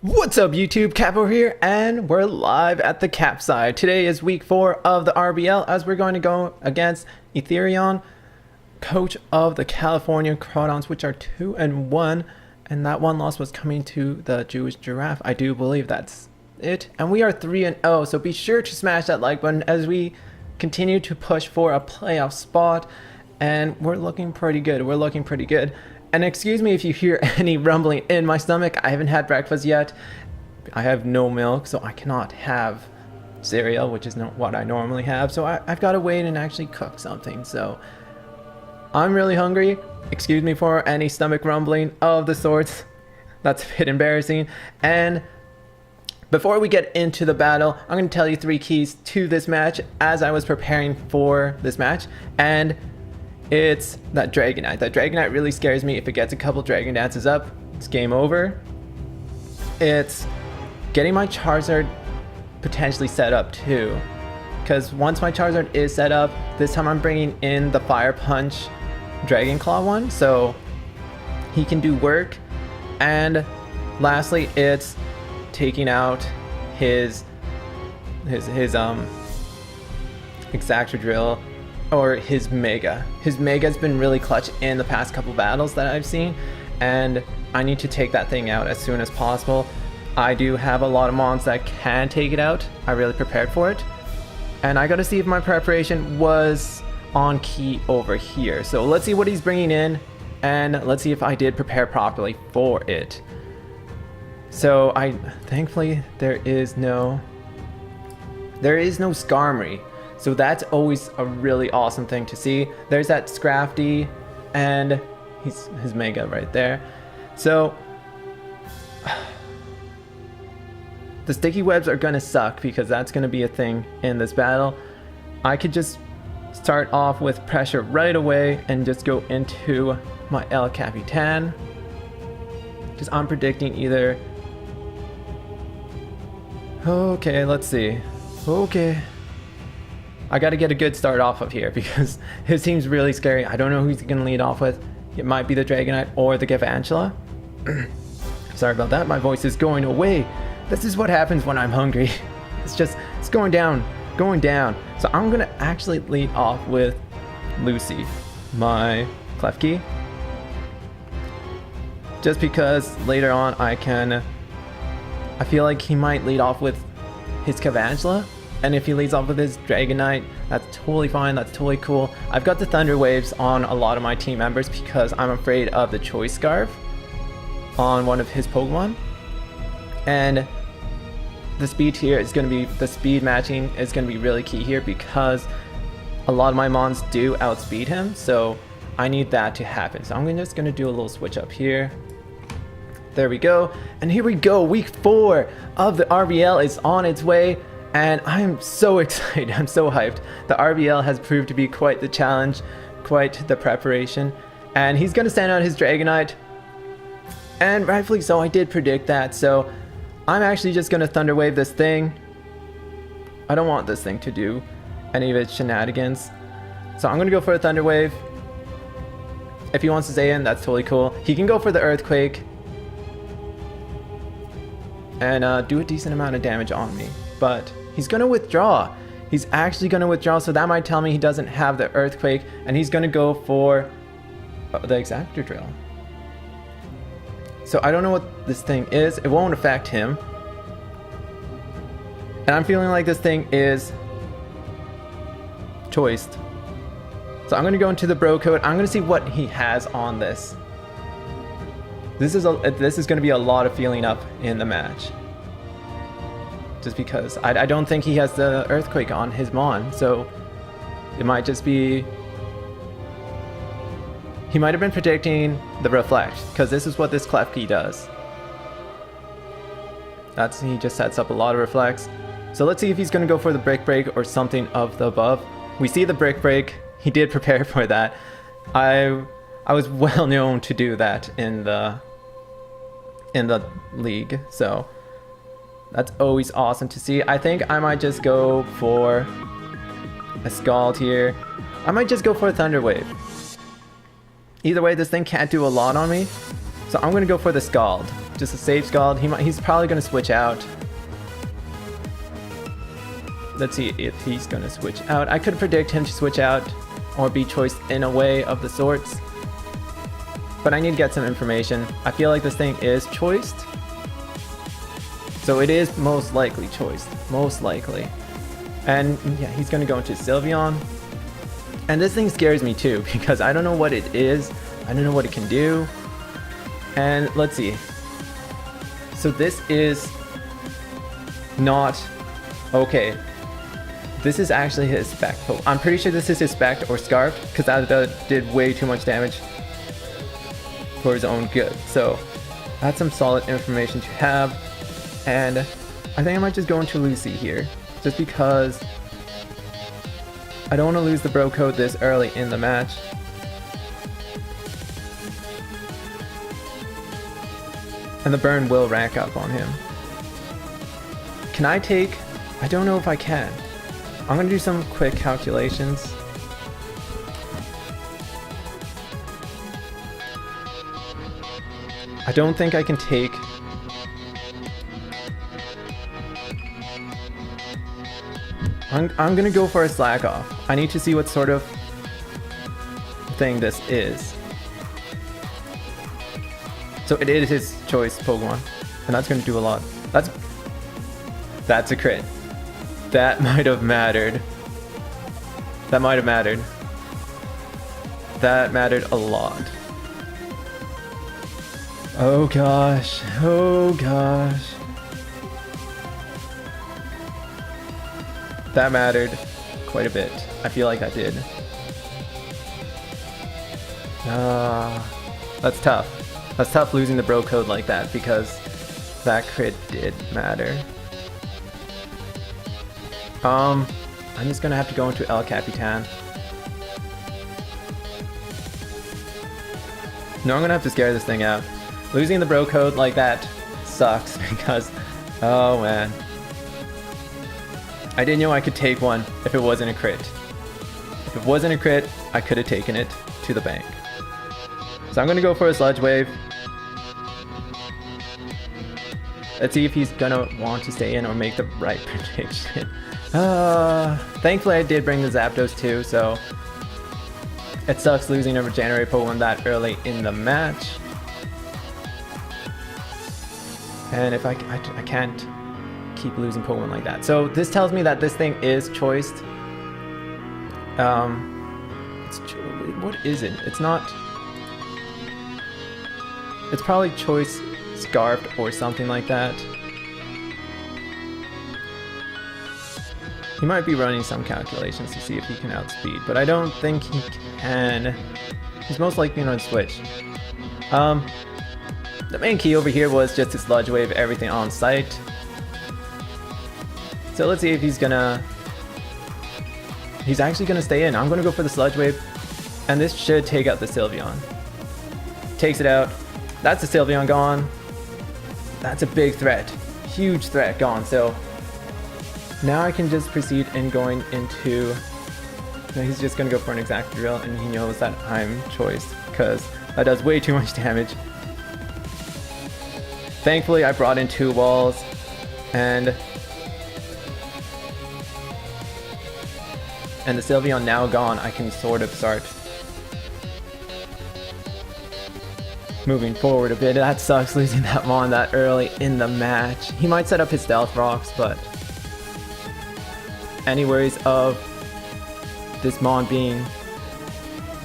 What's up YouTube, Capo here, and we're live at the cap side. Today is week 4 of the RBL as we're going to go against Ethereon, coach of the California Crawdaunts, which are 2-1, and that one loss was coming to the Jewish Giraffe. I do believe that's it, and we are 3-0, so be sure to smash that like button as we continue to push for a playoff spot, and we're looking pretty good. And excuse me if you hear any rumbling in my stomach. I haven't had breakfast yet. I have no milk, so I cannot have cereal, which is not what I normally have. So I've got to wait and actually cook something. So I'm really hungry. Excuse me for any stomach rumbling of the sorts. That's a bit embarrassing. And before we get into the battle, I'm going to tell you 3 keys to this match as I was preparing for this match. And it's that Dragonite. That Dragonite really scares me. If it gets a couple Dragon Dances up, it's game over. It's getting my Charizard potentially set up too. Because once my Charizard is set up, this time I'm bringing in the Fire Punch Dragon Claw one, so he can do work. And lastly, it's taking out his Exactor Drill, or his Mega. His Mega's been really clutch in the past couple battles that I've seen, and I need to take that thing out as soon as possible. I do have a lot of mons that can take it out. I really prepared for it, and I gotta see if my preparation was on key over here. So let's see what he's bringing in, and let's see if I did prepare properly for it. So thankfully there is no Skarmory. So that's always a really awesome thing to see. There's that Scrafty and his Mega right there. So the sticky webs are gonna suck because that's gonna be a thing in this battle. I could just start off with pressure right away and just go into my El Capitan. Because I'm predicting either... Okay, let's see. Okay. I got to get a good start off of here because his team's really scary. I don't know who he's going to lead off with. It might be the Dragonite or the Galvantula. Sorry about that. My voice is going away. This is what happens when I'm hungry. It's going down. So I'm going to actually lead off with Lucy, my Klefki. Just because later on I feel like he might lead off with his Galvantula. And if he leads off with his Dragonite, that's totally fine, that's totally cool. I've got the Thunder Waves on a lot of my team members because I'm afraid of the Choice Scarf on one of his Pokemon. And the speed here is going to be, the speed matching is going to be really key here because a lot of my mons do outspeed him, so I need that to happen. So I'm just going to do a little switch up here. There we go. And here we go, week 4 of the RBL is on its way. And I am so excited, I'm so hyped. The RBL has proved to be quite the challenge, quite the preparation. And he's going to send out his Dragonite. And rightfully so, I did predict that. So I'm actually just going to Thunder Wave this thing. I don't want this thing to do any of its shenanigans. So I'm going to go for a Thunder Wave. If he wants to stay in, that's totally cool. He can go for the Earthquake. And do a decent amount of damage on me. But he's going to withdraw. He's actually going to withdraw, so that might tell me he doesn't have the Earthquake, and he's going to go for the Exactor Drill. So I don't know what this thing is. It won't affect him. And I'm feeling like this thing is choiced. So I'm going to go into the Bro Code. I'm going to see what he has on this. This is going to be a lot of feeling up in the match. Just because I don't think he has the Earthquake on his Mon, so it might just be... He might have been predicting the Reflect, because this is what this Klefki does. He just sets up a lot of Reflects. So let's see if he's going to go for the Brick Break or something of the above. We see the Brick Break. He did prepare for that. I was well known to do that in the league, so... That's always awesome to see. I think I might just go for a Scald here. I might just go for a Thunder Wave. Either way, this thing can't do a lot on me. So I'm going to go for the Scald. Just a safe Scald. He's probably going to switch out. Let's see if he's going to switch out. I could predict him to switch out or be choiced in a way of the sorts. But I need to get some information. I feel like this thing is choiced. So it is most likely choiced. Most likely. And yeah, he's going to go into Sylveon. And this thing scares me too, because I don't know what it is. I don't know what it can do. And let's see. So this is not... Okay. This is actually his spec. I'm pretty sure this is his spec or Scarf, because that did way too much damage for his own good. So that's some solid information to have. And I think I might just go into Lucy here, just because I don't want to lose the bro code this early in the match. And the burn will rack up on him. Can I take... I don't know if I can. I'm going to do some quick calculations. I don't think I can take... I'm going to go for a slack off. I need to see what sort of thing this is. So it is his choice Pokemon, and that's going to do a lot. That's a crit. That might have mattered. That might have mattered. That mattered a lot. Oh gosh. Oh gosh. That mattered quite a bit. I feel like that did. That's tough. That's tough losing the bro code like that, because that crit did matter. I'm just gonna have to go into El Capitan. No, I'm gonna have to scare this thing out. Losing the bro code like that sucks, because, oh man. I didn't know I could take one if it wasn't a crit. If it wasn't a crit, I could have taken it to the bank. So I'm gonna go for a Sludge Wave. Let's see if he's gonna want to stay in or make the right prediction. Thankfully I did bring the Zapdos too, so it sucks losing a Regenerate Pokemon that early in the match. And if I can't keep losing Pokemon like that. So this tells me that this thing is choiced. What is it? It's not... It's probably choice Scarfed or something like that. He might be running some calculations to see if he can outspeed, but I don't think he can. He's most likely going to switch. The main key over here was just to Sludge Wave everything on site. So let's see if he's gonna... He's actually gonna stay in. I'm gonna go for the Sludge Wave, and this should take out the Sylveon. Takes it out. That's the Sylveon gone. That's a big threat. Huge threat gone. So now I can just proceed in going into... No, he's just gonna go for an exact drill, and he knows that I'm choiced, because that does way too much damage. Thankfully I brought in 2 walls, and the Sylveon now gone, I can sort of start moving forward a bit. That sucks losing that Mon that early in the match. He might set up his Stealth Rocks, but any worries of this Mon being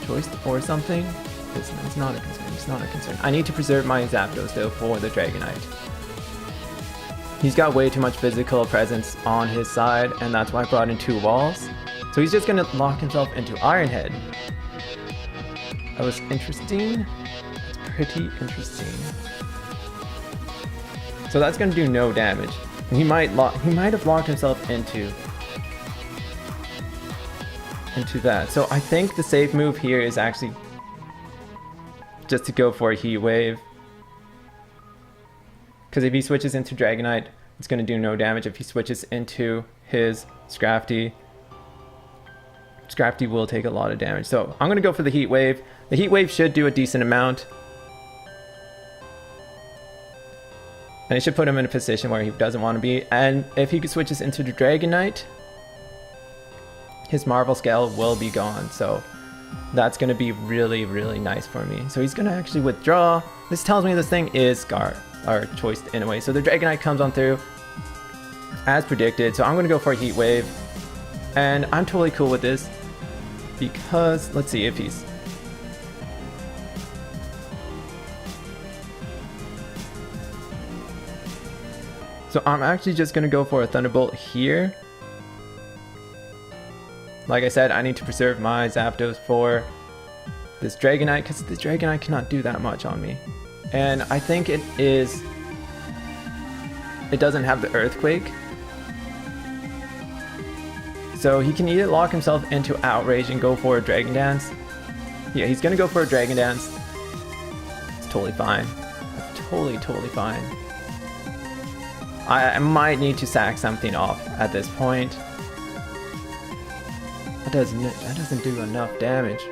choiced or something? It's not a concern. It's not a concern. I need to preserve my Zapdos though for the Dragonite. He's got way too much physical presence on his side, and that's why I brought in 2 walls. So he's just gonna lock himself into Iron Head. That was interesting. It's pretty interesting. So that's gonna do no damage. And he might have locked himself into that. So I think the safe move here is actually just to go for a Heat Wave. Because if he switches into Dragonite, it's going to do no damage. If he switches into his Scrafty, Scrafty will take a lot of damage. So I'm going to go for the Heat Wave. The Heat Wave should do a decent amount. And it should put him in a position where he doesn't want to be. And if he switches into the Dragon Knight, his Marvel scale will be gone. So that's going to be really, really nice for me. So he's going to actually withdraw. This tells me this thing is Scar, or choice in a way. So the Dragon Knight comes on through as predicted. So I'm going to go for a Heat Wave. And I'm totally cool with this because let's see if he's... So I'm actually just going to go for a Thunderbolt here. Like I said, I need to preserve my Zapdos for this Dragonite because this Dragonite cannot do that much on me. And I think it doesn't have the Earthquake. So he can either lock himself into Outrage and go for a Dragon Dance. Yeah, he's going to go for a Dragon Dance. It's totally fine. Totally fine. I might need to sack something off at this point. That doesn't do enough damage.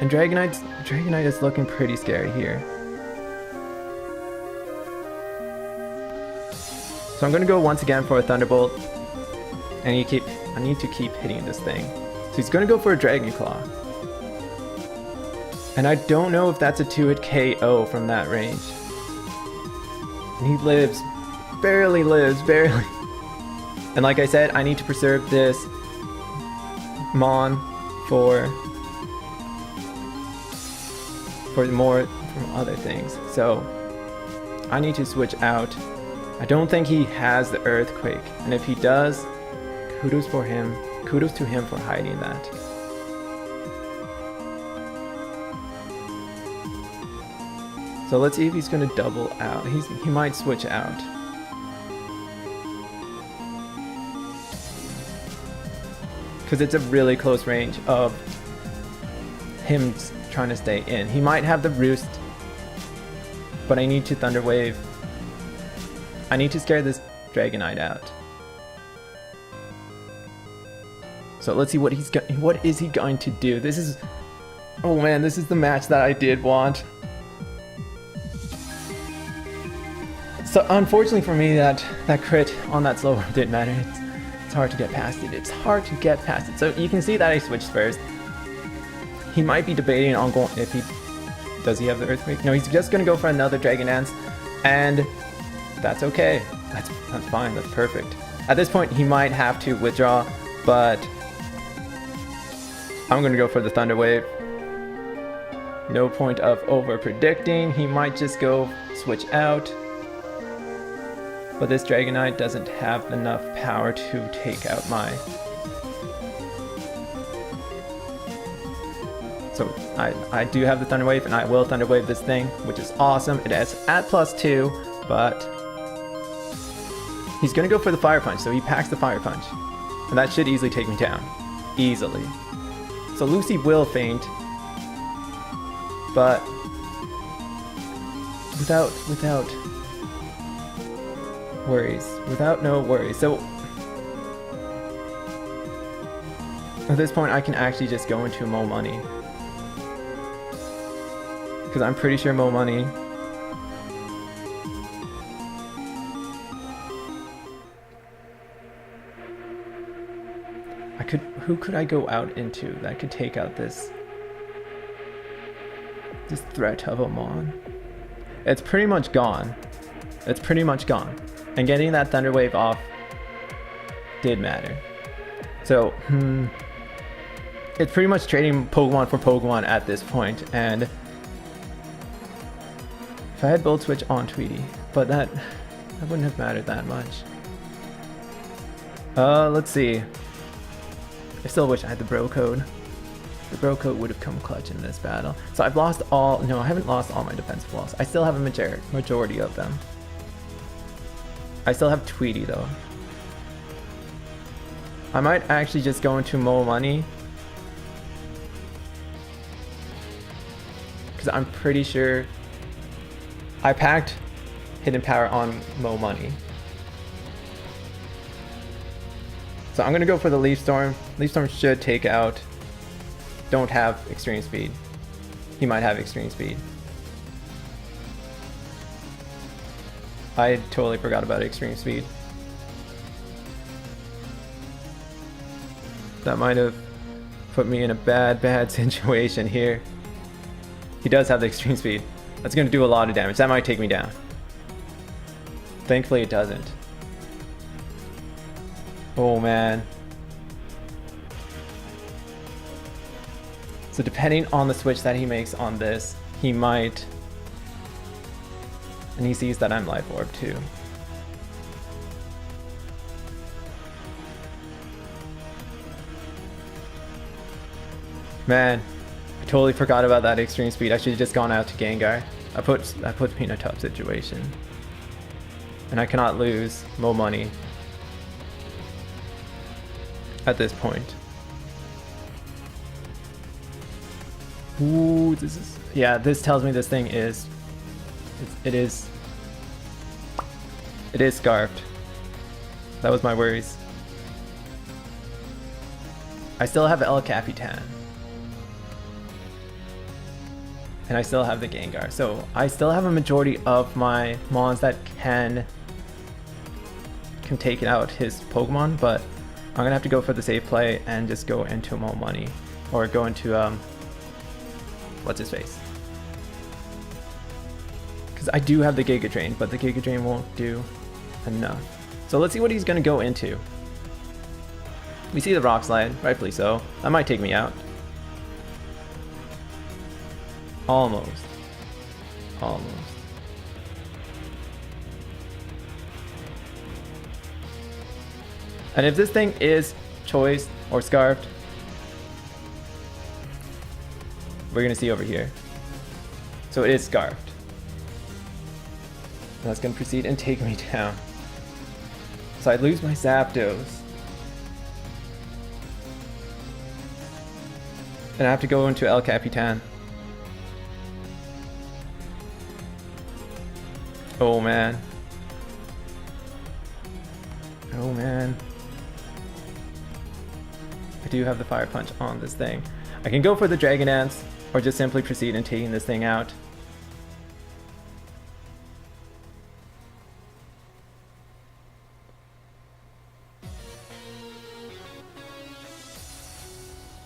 And Dragonite is looking pretty scary here. So I'm gonna go once again for a Thunderbolt. And I need to keep hitting this thing. So he's gonna go for a Dragon Claw. And I don't know if that's a 2-hit KO from that range. And he lives, barely. And like I said, I need to preserve this Mon for more from other things. So I need to switch out. I don't think he has the Earthquake. And if he does, kudos for him. Kudos to him for hiding that. So let's see if he's going to double out. He might switch out. Because it's a really close range of him trying to stay in. He might have the Roost, but I need to Thunder Wave. I need to scare this Dragonite out. So let's see what is he going to do. This is, oh man, this is the match that I did want. So unfortunately for me, that crit on that slow didn't matter. It's hard to get past it. It's hard to get past it. So you can see that I switched first. He might be debating on going if he does he have the Earthquake. No, he's just gonna go for another Dragon Dance, and that's okay. That's fine. That's perfect. At this point, he might have to withdraw, but I'm gonna go for the Thunder Wave. No point of over predicting. He might just go switch out. But this Dragonite doesn't have enough power to take out my... So I do have the Thunder Wave, and I will Thunder Wave this thing, which is awesome. It is at +2, but he's going to go for the Fire Punch, so he packs the Fire Punch. And that should easily take me down. Easily. So Lucy will faint, but without worries. No worries. So at this point I can actually just go into Mo Money. Because I'm pretty sure Mo Money who could I go out into that could take out this threat of a Mon? It's pretty much gone. And getting that Thunder Wave off did matter. So, it's pretty much trading Pokemon for Pokemon at this point. And if I had Bolt Switch on Tweety, but that wouldn't have mattered that much. Let's see. I still wish I had the Bro Code. The Bro Code would have come clutch in this battle. So I've lost all... No, I haven't lost all my defensive walls. I still have a majority of them. I still have Tweety though. I might actually just go into Mo Money. Because I'm pretty sure I packed Hidden Power on Mo Money. So I'm going to go for the Leaf Storm. Leaf Storm should take out... Don't have Extreme Speed. He might have Extreme Speed. I totally forgot about extreme speed. That might have put me in a bad situation here. He does have the extreme speed. That's going to do a lot of damage. That might take me down. Thankfully it doesn't. Oh man. So depending on the switch that he makes on this, he might... And he sees that I'm life orb too. Man, I totally forgot about that extreme speed. I should have just gone out to Gengar. That puts me in a tough situation. And I cannot lose more money at this point. Ooh, this is... Yeah, this tells me this thing is... It is scarfed. That was my worries. I still have El Capitan. And I still have the Gengar. So I still have a majority of my mons that can take out his Pokemon, but I'm gonna have to go for the safe play and just go into more money. Or go into what's his face? Because I do have the Giga Drain, but the Giga Drain won't do enough. So let's see what he's gonna go into. We see the Rock Slide, rightfully so. That might take me out. Almost. Almost. And if this thing is choiced or scarfed, we're gonna see over here. So it is scarfed. And that's gonna proceed and take me down. So I lose my Zapdos. And I have to go into El Capitan. Oh man. Oh man. I do have the Fire Punch on this thing. I can go for the Dragon Dance or just simply proceed in taking this thing out.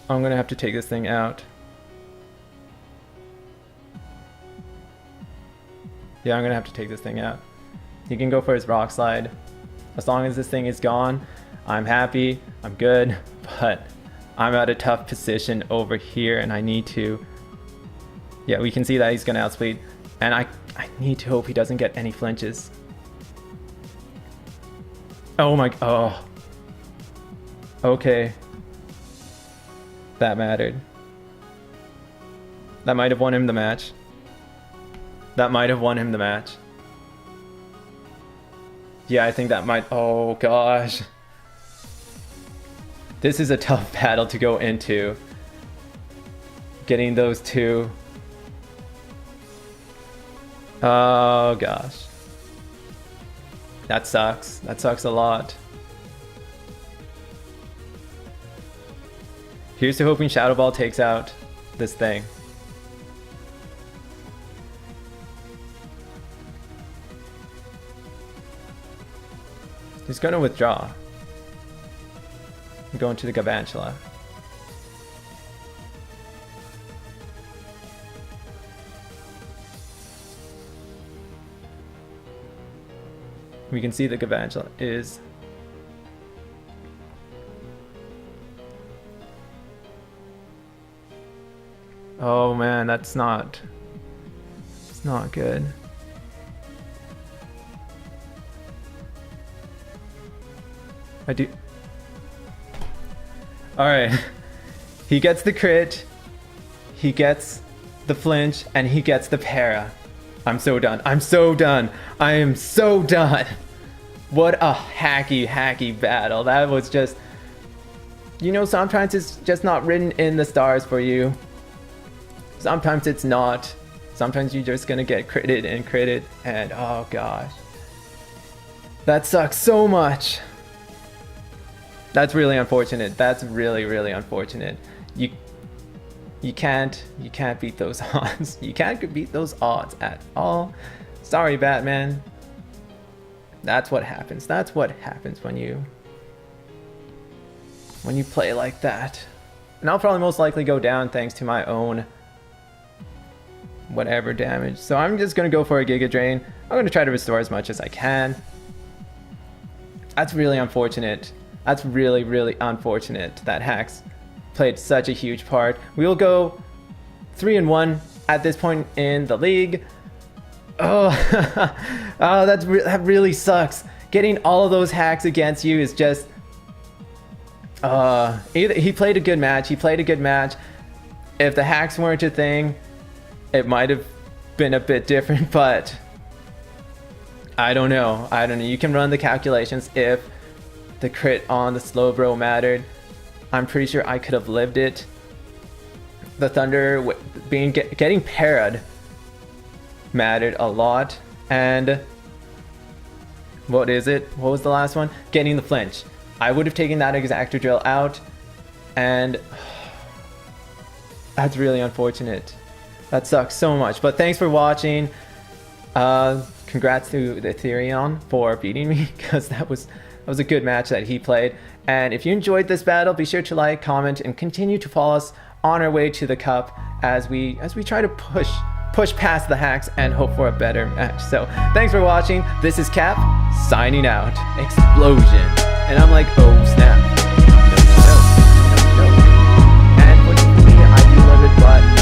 I'm gonna have to take this thing out. Yeah, I'm gonna have to take this thing out. He can go for his Rock Slide. As long as this thing is gone, I'm happy, I'm good, but I'm at a tough position over here and I need to... Yeah, we can see that he's gonna outspeed. And I need to hope he doesn't get any flinches. Oh my... Oh. Okay. That mattered. That might have won him the match. That might have won him the match. Yeah, I think that might... Oh gosh. This is a tough battle to go into. Getting those two. Oh gosh. That sucks. That sucks a lot. Here's to hoping Shadow Ball takes out this thing. He's gonna withdraw. I'm going to the Gabantula. We can see the Gabantula is... Oh man, that's not... It's not good. I do... Alright. He gets the crit, he gets the flinch, and he gets the para. I'm so done. I'm so done. I am so done. What a hacky battle. That was just... You know, sometimes it's just not written in the stars for you. Sometimes it's not. Sometimes you're just gonna get critted and oh gosh. That sucks so much. That's really unfortunate. That's really unfortunate. You can't beat those odds. You can't beat those odds at all. Sorry, Batman. That's what happens. That's what happens when you play like that. And I'll probably most likely go down thanks to my own whatever damage. So I'm just going to go for a Giga Drain. I'm going to try to restore as much as I can. That's really unfortunate. That's really, really unfortunate that Hacks played such a huge part. We will go 3-1 at this point in the league. Oh, oh, that really sucks. Getting all of those hacks against you is just... he played a good match. He played a good match. If the hacks weren't a thing, it might have been a bit different, but I don't know. I don't know. You can run the calculations if the crit on the slow bro mattered. I'm pretty sure I could have lived it. The Thunder getting parried mattered a lot. And what is it? What was the last one? Getting the flinch. I would have taken that exactor drill out, and that's really unfortunate. That sucks so much. But thanks for watching. Congrats to the Ethereon for beating me, because that was a good match that he played. And if you enjoyed this battle, be sure to like, comment, and continue to follow us on our way to the cup as we try to push past the hacks and hope for a better match. So thanks for watching. This is Cap signing out. Explosion. And I'm like, oh snap. No. And for me, I do love it, but